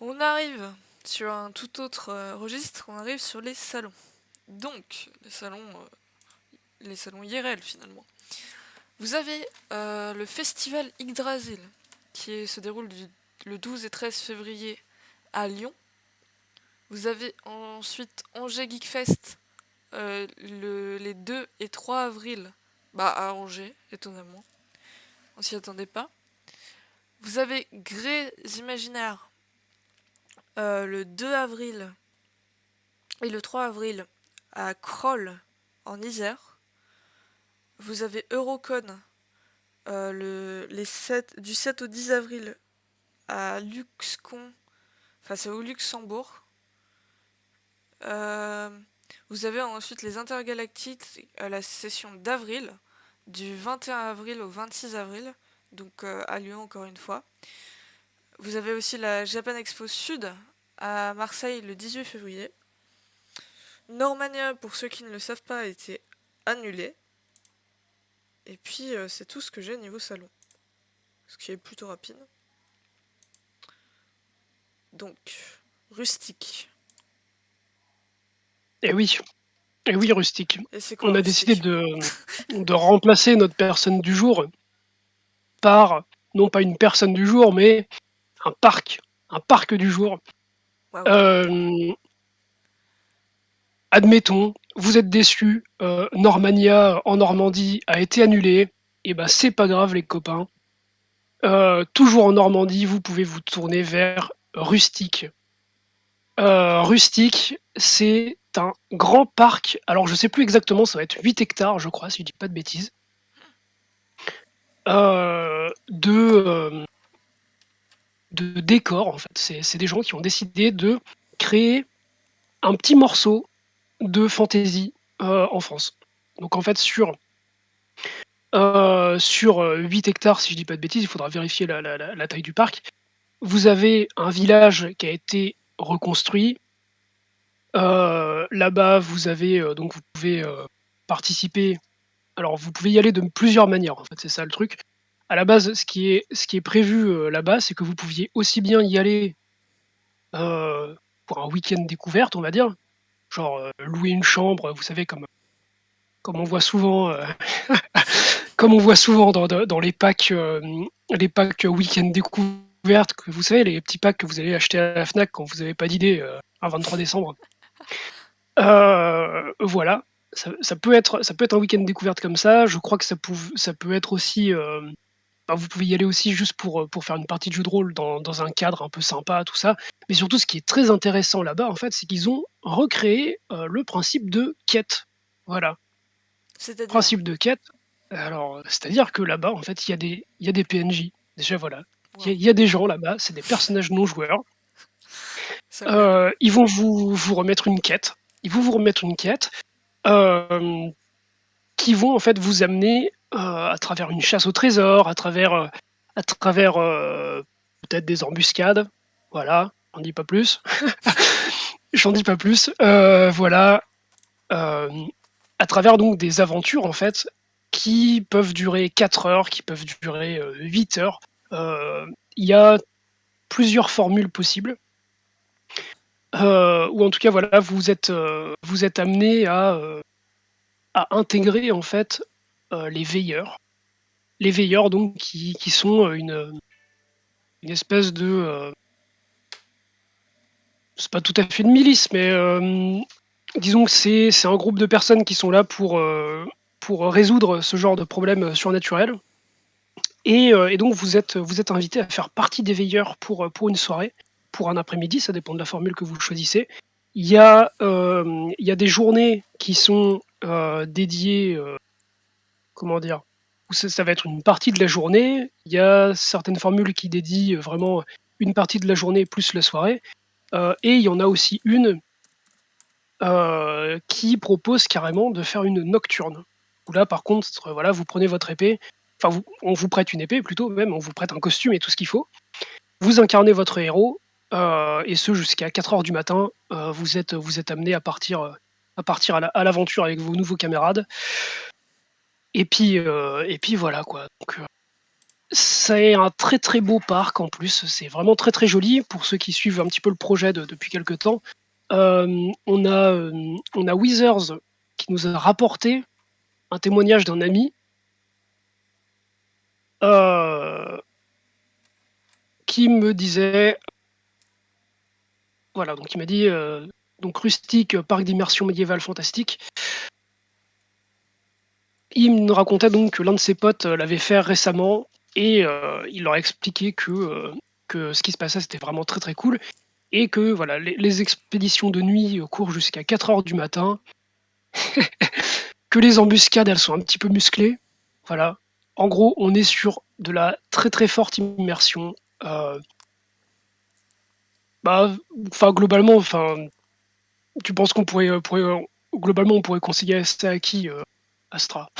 On arrive sur un tout autre registre, on arrive sur les salons. Donc, les salons IRL finalement. Vous avez le festival Yggdrasil se déroule le 12 et 13 février à Lyon. Vous avez ensuite Angers Geek Fest les 2 et 3 avril à Angers, étonnamment. On s'y attendait pas. Vous avez Grès Imaginaires le 2 avril et le 3 avril à Kroll en Isère. Vous avez Eurocon du 7 au 10 avril à Luxcon, enfin c'est au Luxembourg. Vous avez ensuite les Intergalactiques à la session d'avril, du 21 avril au 26 avril, donc à Lyon encore une fois. Vous avez aussi la Japan Expo Sud à Marseille le 18 février. Normania, pour ceux qui ne le savent pas, a été annulé. Et puis c'est tout ce que j'ai niveau salon. Ce qui est plutôt rapide. Donc, rustique. Et oui, et oui, Rustique. Et c'est quoi On a décidé rustique? de remplacer notre personne du jour par, non pas une personne du jour, mais un parc du jour. Waouh. Euh, Admettons, vous êtes déçus, Normania en Normandie a été annulé, et ben c'est pas grave les copains. Toujours en Normandie, vous pouvez vous tourner vers Rustique. Rustique, c'est un grand parc. Alors je sais plus exactement, ça va être 8 hectares, je crois, si je dis pas de bêtises. De décors, en fait. C'est des gens qui ont décidé de créer un petit morceau de fantasy en France. Donc en fait, sur 8 hectares, si je dis pas de bêtises, il faudra vérifier la taille du parc. Vous avez un village qui a été reconstruit. Là-bas, vous avez donc vous pouvez participer. Alors, vous pouvez y aller de plusieurs manières. En fait, c'est ça le truc. À la base, ce qui est prévu là-bas, c'est que vous pouviez aussi bien y aller pour un week-end découverte, on va dire, genre louer une chambre, vous savez, comme on voit souvent, comme on voit souvent dans les packs week-end découverte, que vous savez, les petits packs que vous allez acheter à la Fnac quand vous n'avez pas d'idée un 23 décembre. Voilà, ça peut être un week-end découverte comme ça. Je crois que ça peut être aussi, vous pouvez y aller aussi juste pour faire une partie de jeu de rôle dans un cadre un peu sympa, tout ça. Mais surtout, ce qui est très intéressant là-bas, en fait, c'est qu'ils ont recréé le principe de quête. Voilà, C'est-à-dire. principe de quête. Alors, c'est-à-dire que là-bas, en fait, il y a des PNJ. Déjà, voilà. Il y, a Waouh. il y a des gens là-bas, c'est des personnages non joueurs. Ça me plaît beaucoup. Ils vont vous remettre une quête. Ils vont vous remettre une quête. euh, qui vont en fait vous amener à travers une chasse au trésor, à travers peut-être des embuscades. Voilà, j'en dis pas plus. J'en dis pas plus. Voilà, euh, à travers donc des aventures en fait qui peuvent durer 4 heures, qui peuvent durer 8 heures. Il y a plusieurs formules possibles. Ou en tout cas voilà, vous êtes amené à intégrer en fait les veilleurs. Les veilleurs, donc, qui sont une espèce de. C'est pas tout à fait une milice, mais disons que c'est un groupe de personnes qui sont là pour résoudre ce genre de problèmes surnaturels. Et donc, vous êtes invité à faire partie des veilleurs pour une soirée, pour un après-midi, ça dépend de la formule que vous choisissez. Il y a des journées qui sont dédiées, comment dire, où ça va être une partie de la journée. Il y a certaines formules qui dédient vraiment une partie de la journée plus la soirée. Et il y en a aussi une qui propose carrément de faire une nocturne. Où là, par contre, voilà, vous prenez votre épée. Enfin, on vous prête une épée plutôt, même, on vous prête un costume et tout ce qu'il faut. Vous incarnez votre héros, et ce jusqu'à 4 heures du matin. Vous êtes amené à partir à l'aventure avec vos nouveaux camarades. Et puis voilà quoi. Donc, C'est un très, très beau parc en plus, c'est vraiment très, très joli pour ceux qui suivent un petit peu le projet depuis quelque temps. On a Withers qui nous a rapporté un témoignage d'un ami, heu, qui me disait voilà, donc il m'a dit, donc Rustic, parc d'immersion médiévale fantastique. Il me racontait donc que l'un de ses potes, l'avait fait récemment et il leur a expliqué que ce qui se passait, c'était vraiment très, très cool et que voilà, les expéditions de nuit, courent jusqu'à 4 heures du matin, que les embuscades, elles sont un petit peu musclées. Voilà. En gros, on est sur de la très, très forte immersion, heu, bah, enfin globalement, enfin, tu penses qu'on globalement, on pourrait conseiller ça à qui, Astra?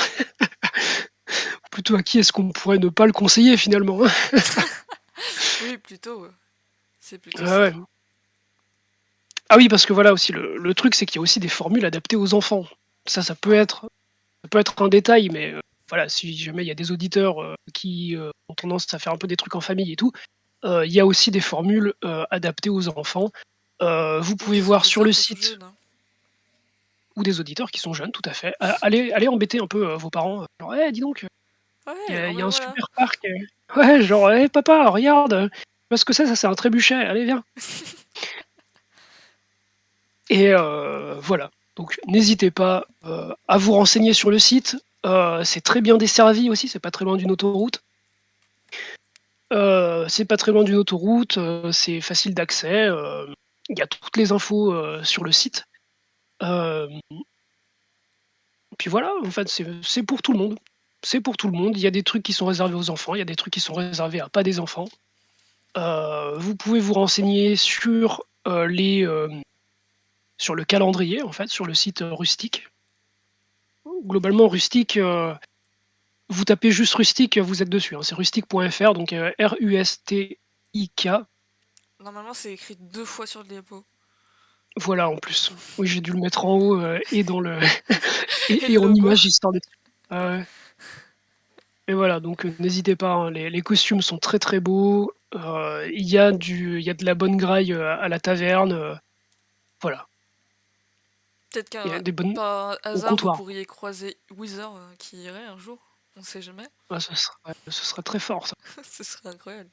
Plutôt à qui est-ce qu'on pourrait ne pas le conseiller finalement, hein? Oui, plutôt, c'est plutôt Ouais, ouais. ça. Ah oui, parce que voilà aussi le truc, c'est qu'il y a aussi des formules adaptées aux enfants. Ah, Ça peut être un détail, mais voilà, si jamais il y a des auditeurs, qui, ont tendance à faire un peu des trucs en famille et tout, il y a aussi des formules, adaptées aux enfants. Vous ou pouvez des voir sur le auditeurs qui sont site jeunes, hein. ou des auditeurs qui sont jeunes, tout à fait. Allez embêter un peu, vos parents, genre: «Eh dis donc, Ouais, non il y mais a un voilà. super parc, ouais, genre: «Eh papa, regarde, tu vois ce que c'est? Ça, c'est un trébuchet, allez viens». Et voilà, donc n'hésitez pas, à vous renseigner sur le site. C'est très bien desservi aussi, c'est pas très loin d'une autoroute. C'est pas très loin d'une autoroute, c'est facile d'accès, il y a toutes les infos, sur le site. Hem, puis voilà, en fait, c'est pour tout le monde. C'est pour tout le monde. Il y a des trucs qui sont réservés aux enfants, il y a des trucs qui sont réservés à pas des enfants. Vous pouvez vous renseigner sur le calendrier, en fait, sur le site, Rustic. Globalement, Rustic, vous tapez juste Rustic, vous êtes dessus, hein. C'est rustic.fr, donc RUSTIK. Normalement, c'est écrit 2 fois sur le diapo. Voilà, en plus. Oui, j'ai dû le mettre en haut, et dans le Et et le en logo? image histoire d'être ouais, et voilà, donc n'hésitez pas, hein, les costumes sont très, très beaux, il y a de la bonne graille, à la taverne, voilà. Peut-être Il y a qu'un des bonnes par au hasard, vous comptoir. pourriez croiser Wither qui irait un jour. On sait jamais. Ah, ce serait très fort ça. Ce serait incroyable.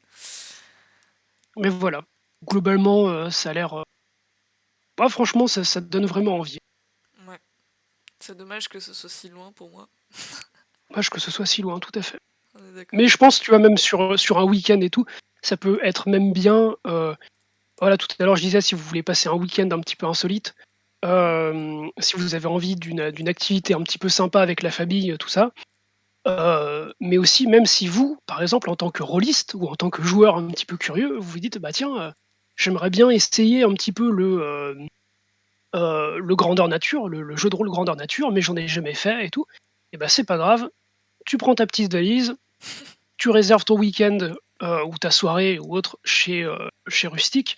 Mais voilà, globalement, ça a l'air, bah, franchement, ça donne vraiment envie. Ouais. C'est dommage que ce soit si loin pour moi. Dommage que ce soit si loin, tout à fait. On est d'accord. Mais je pense, tu vois, même sur un week-end et tout, ça peut être même bien, voilà, tout à l'heure, je disais si vous voulez passer un week-end un petit peu insolite, Mhm. si vous avez envie d'une activité un petit peu sympa avec la famille, tout ça, mais aussi même si vous, par exemple, en tant que rôliste ou en tant que joueur un petit peu curieux, vous vous dites: «Bah, tiens, j'aimerais bien essayer un petit peu le grandeur nature, le jeu de rôle grandeur nature, mais j'en ai jamais fait et tout». Et bah, c'est pas grave, tu prends ta petite valise, tu réserves ton week-end, ou ta soirée ou autre chez Rustic.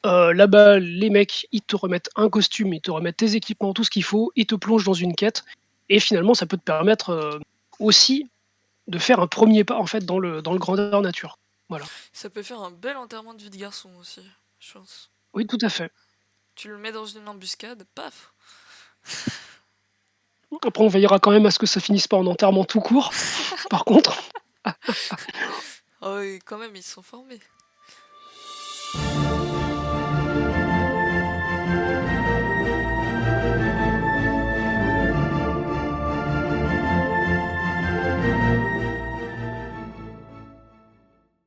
Là-bas, les mecs, ils te remettent un costume, ils te remettent tes équipements, tout ce qu'il faut, ils te plongent dans une quête et finalement, ça peut te permettre, aussi de faire un premier pas, en fait, dans le grandeur nature. Voilà. Ça peut faire un bel enterrement de vie de garçon aussi, je pense. Oui, tout à fait. Tu le mets dans une embuscade, paf. Après, on veillera quand même à ce que ça finisse pas en enterrement tout court, par contre. Oh, et quand même, ils sont formés.